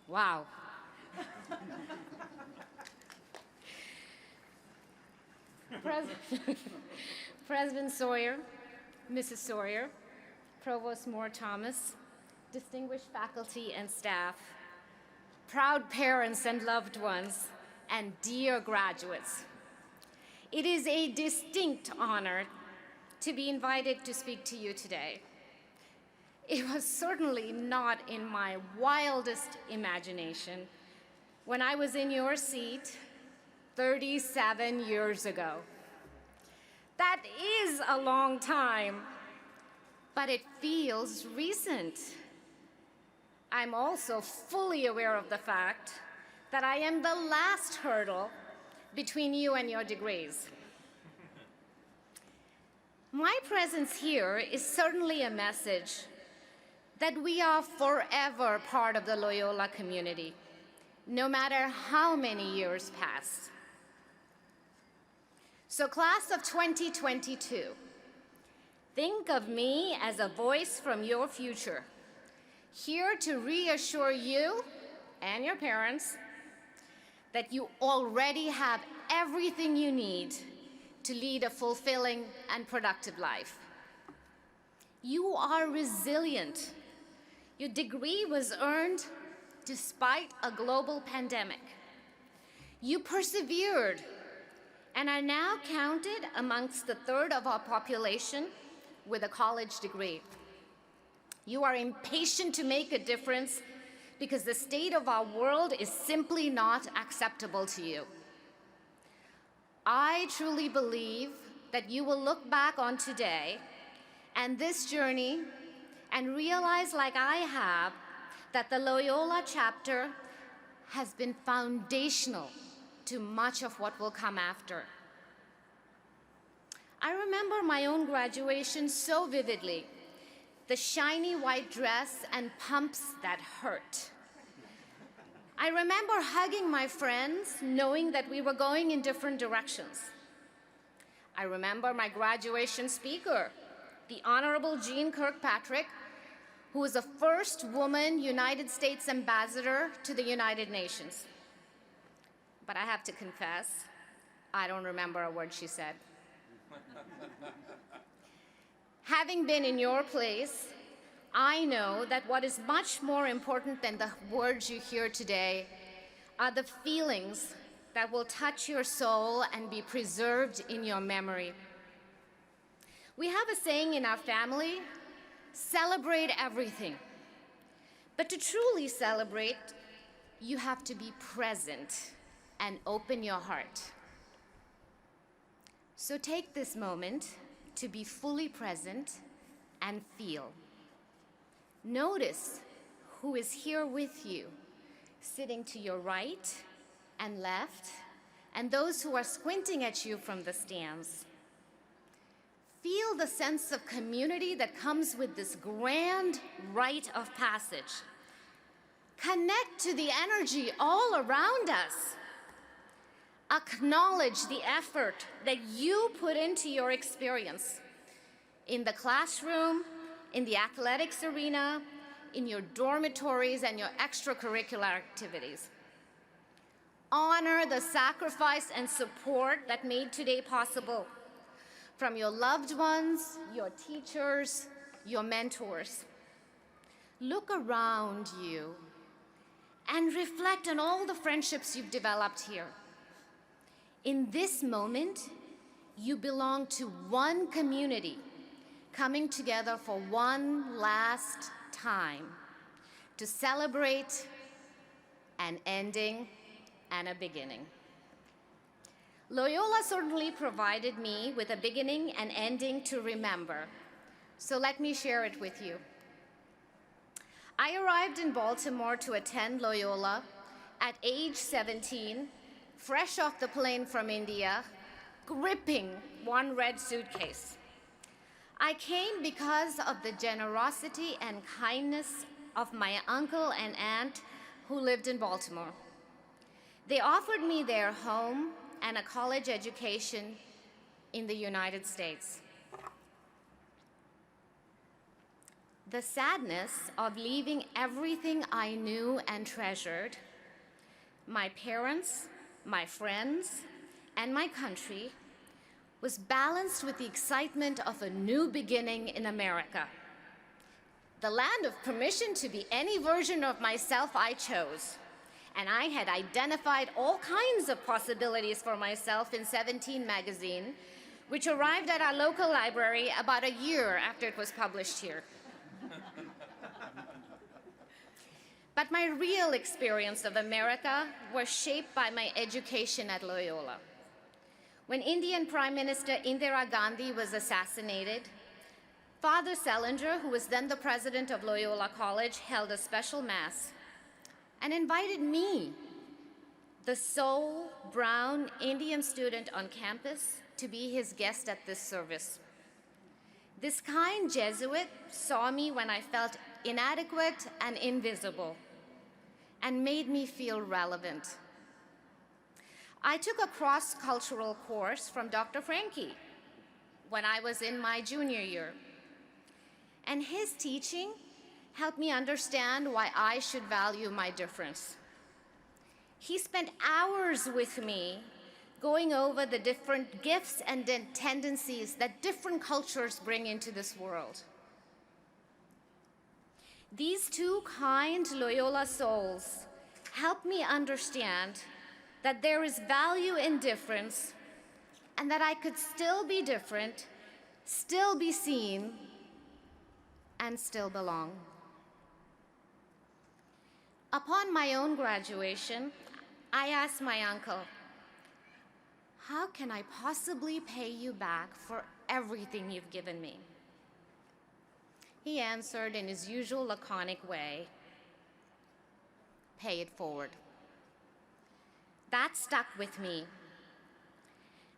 Wow. President Sawyer, Mrs. Sawyer, Provost Moore Thomas, distinguished faculty and staff, proud parents and loved ones, and dear graduates. It is a distinct honor to be invited to speak to you today. It was certainly not in my wildest imagination when I was in your seat 37 years ago. That is a long time, but it feels recent. I'm also fully aware of the fact that I am the last hurdle between you and your degrees. My presence here is certainly a message that we are forever part of the Loyola community, no matter how many years pass. So class of 2022, think of me as a voice from your future, here to reassure you and your parents that you already have everything you need to lead a fulfilling and productive life. You are resilient. Your degree was earned despite a global pandemic. You persevered and are now counted amongst the third of our population with a college degree. You are impatient to make a difference because the state of our world is simply not acceptable to you. I truly believe that you will look back on today and this journey and realize, like I have, that the Loyola chapter has been foundational to much of what will come after. I remember my own graduation so vividly, the shiny white dress and pumps that hurt. I remember hugging my friends, knowing that we were going in different directions. I remember my graduation speaker, the Honorable Jean Kirkpatrick, who was the first woman United States ambassador to the United Nations. But I have to confess, I don't remember a word she said. Having been in your place, I know that what is much more important than the words you hear today are the feelings that will touch your soul and be preserved in your memory. We have a saying in our family, celebrate everything. But to truly celebrate, you have to be present and open your heart. So take this moment to be fully present and feel. Notice who is here with you, sitting to your right and left, and those who are squinting at you from the stands. Feel the sense of community that comes with this grand rite of passage. Connect to the energy all around us. Acknowledge the effort that you put into your experience in the classroom, in the athletics arena, in your dormitories and your extracurricular activities. Honor the sacrifice and support that made today possible from your loved ones, your teachers, your mentors. Look around you and reflect on all the friendships you've developed here. In this moment, you belong to one community coming together for one last time to celebrate an ending and a beginning. Loyola certainly provided me with a beginning and ending to remember, so let me share it with you. I arrived in Baltimore to attend Loyola at age 17, fresh off the plane from India, gripping one red suitcase. I came because of the generosity and kindness of my uncle and aunt who lived in Baltimore. They offered me their home and a college education in the United States. The sadness of leaving everything I knew and treasured, my parents, my friends, and my country, was balanced with the excitement of a new beginning in America, the land of permission to be any version of myself I chose. And I had identified all kinds of possibilities for myself in 17 magazine, which arrived at our local library about a year after it was published here. But my real experience of America was shaped by my education at Loyola. When Indian Prime Minister Indira Gandhi was assassinated, Father Selinger, who was then the president of Loyola College, held a special mass and invited me, the sole brown Indian student on campus, to be his guest at this service. This kind Jesuit saw me when I felt inadequate and invisible and made me feel relevant. I took a cross-cultural course from Dr. Franke when I was in my junior year, and his teaching helped me understand why I should value my difference. He spent hours with me going over the different gifts and tendencies that different cultures bring into this world. These two kind Loyola souls helped me understand that there is value in difference and that I could still be different, still be seen, and still belong. Upon my own graduation, I asked my uncle, "How can I possibly pay you back for everything you've given me?" He answered in his usual laconic way, "Pay it forward." That stuck with me.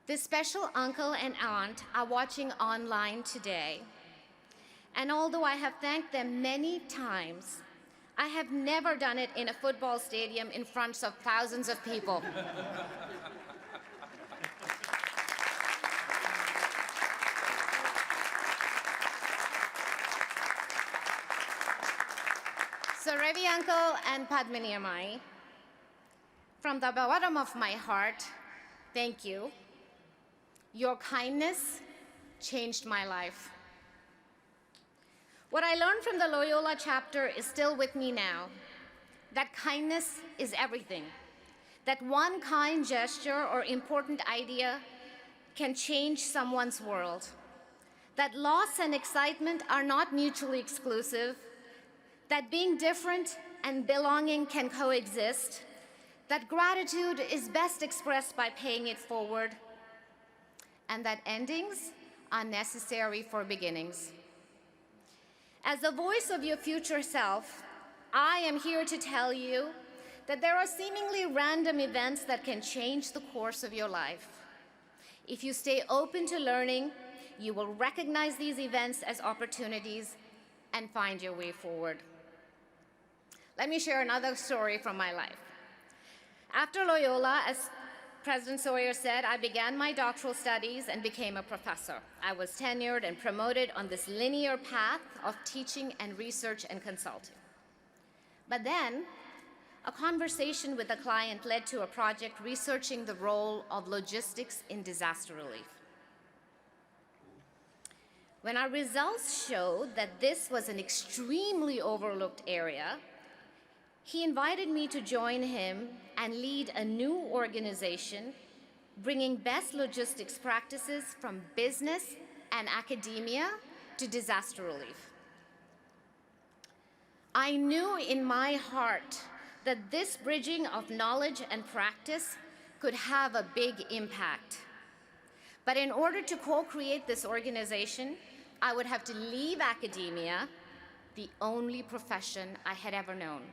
This special uncle and aunt are watching online today, and although I have thanked them many times, I have never done it in a football stadium in front of thousands of people. So Ravi uncle and Padmini Amai, from the bottom of my heart, thank you. Your kindness changed my life. What I learned from the Loyola chapter is still with me now, that kindness is everything, that one kind gesture or important idea can change someone's world, that loss and excitement are not mutually exclusive, that being different and belonging can coexist, that gratitude is best expressed by paying it forward, and that endings are necessary for beginnings. As the voice of your future self, I am here to tell you that there are seemingly random events that can change the course of your life. If you stay open to learning, you will recognize these events as opportunities and find your way forward. Let me share another story from my life. After Loyola, as President Sawyer said, I began my doctoral studies and became a professor. I was tenured and promoted on this linear path of teaching and research and consulting. But then, a conversation with a client led to a project researching the role of logistics in disaster relief. When our results showed that this was an extremely overlooked area, he invited me to join him and lead a new organization bringing best logistics practices from business and academia to disaster relief. I knew in my heart that this bridging of knowledge and practice could have a big impact. But in order to co-create this organization, I would have to leave academia, the only profession I had ever known.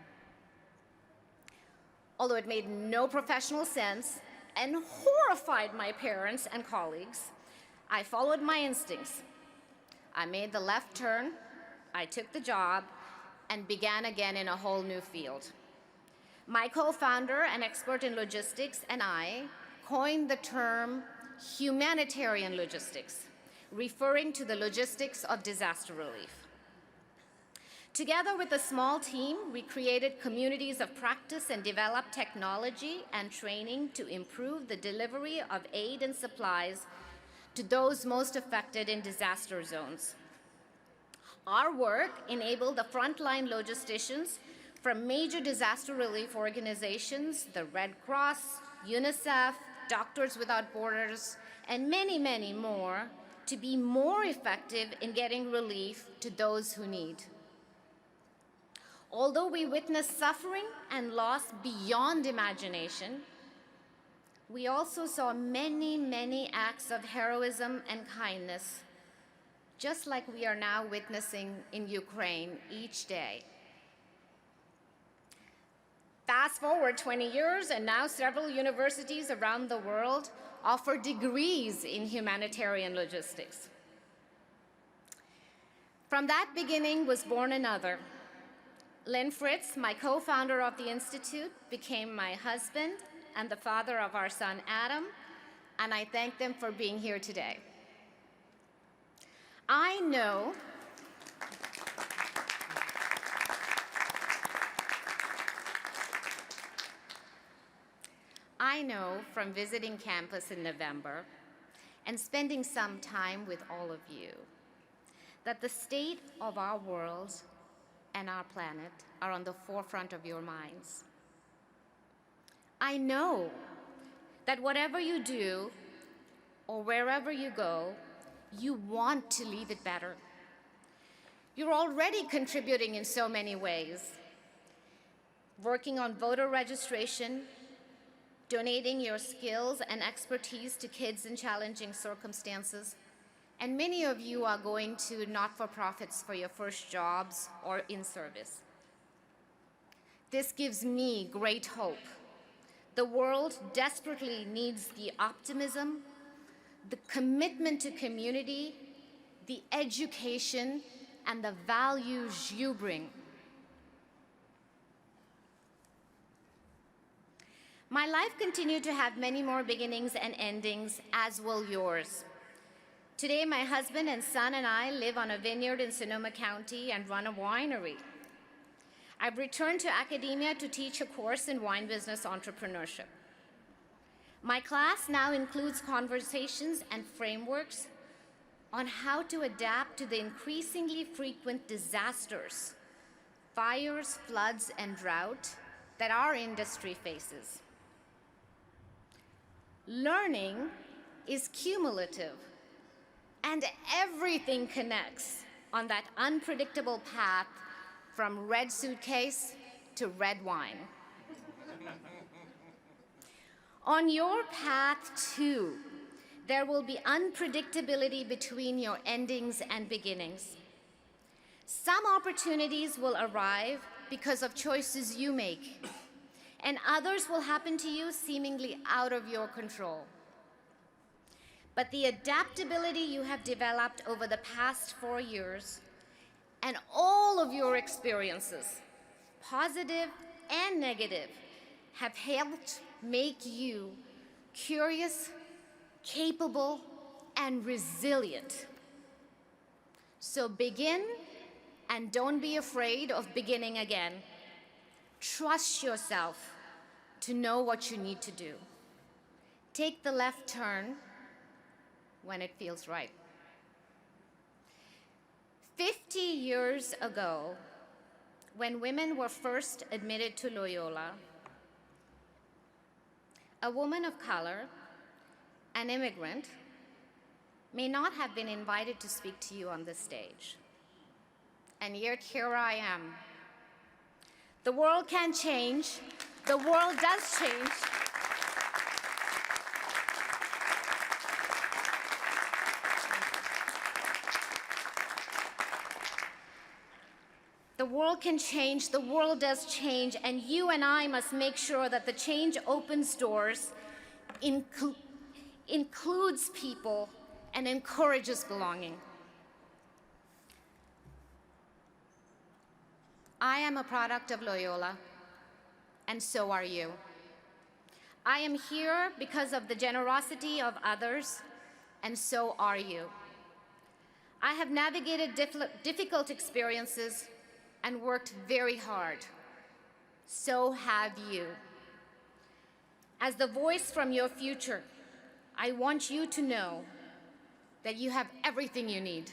Although it made no professional sense and horrified my parents and colleagues, I followed my instincts. I made the left turn, I took the job, and began again in a whole new field. My co-founder and expert in logistics and I coined the term humanitarian logistics, referring to the logistics of disaster relief. Together with a small team, we created communities of practice and developed technology and training to improve the delivery of aid and supplies to those most affected in disaster zones. Our work enabled the frontline logisticians from major disaster relief organizations, the Red Cross, UNICEF, Doctors Without Borders, and many, many more, to be more effective in getting relief to those who need. Although we witnessed suffering and loss beyond imagination, we also saw many, many acts of heroism and kindness, just like we are now witnessing in Ukraine each day. Fast forward 20 years, and now several universities around the world offer degrees in humanitarian logistics. From that beginning was born another. Lynn Fritz, my co-founder of the Institute, became my husband and the father of our son, Adam, and I thank them for being here today. I know from visiting campus in November and spending some time with all of you that the state of our world and our planet are on the forefront of your minds. I know that whatever you do or wherever you go, you want to leave it better. You're already contributing in so many ways, working on voter registration, donating your skills and expertise to kids in challenging circumstances, and many of you are going to not-for-profits for your first jobs or in service. This gives me great hope. The world desperately needs the optimism, the commitment to community, the education, and the values you bring. My life continued to have many more beginnings and endings, as will yours. Today, my husband and son and I live on a vineyard in Sonoma County and run a winery. I've returned to academia to teach a course in wine business entrepreneurship. My class now includes conversations and frameworks on how to adapt to the increasingly frequent disasters, fires, floods, and drought that our industry faces. Learning is cumulative, and everything connects on that unpredictable path from red suitcase to red wine. On your path, too, there will be unpredictability between your endings and beginnings. Some opportunities will arrive because of choices you make, and others will happen to you seemingly out of your control. But the adaptability you have developed over the past 4 years and all of your experiences, positive and negative, have helped make you curious, capable, and resilient. So begin, and don't be afraid of beginning again. Trust yourself to know what you need to do. Take the left turn when it feels right. 50 years ago, when women were first admitted to Loyola, a woman of color, an immigrant, may not have been invited to speak to you on this stage. And yet here I am. The world can change. The world does change. The world can change, the world does change, and you and I must make sure that the change opens doors, includes people, and encourages belonging. I am a product of Loyola, and so are you. I am here because of the generosity of others, and so are you. I have navigated difficult experiences and worked very hard. So have you. As the voice from your future, I want you to know that you have everything you need.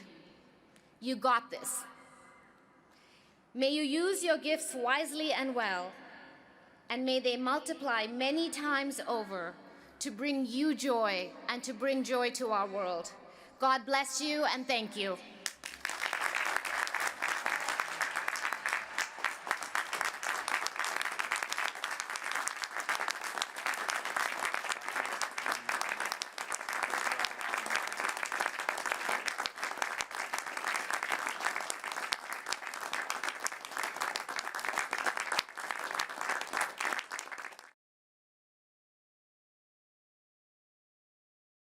You got this. May you use your gifts wisely and well, and may they multiply many times over to bring you joy and to bring joy to our world. God bless you and thank you.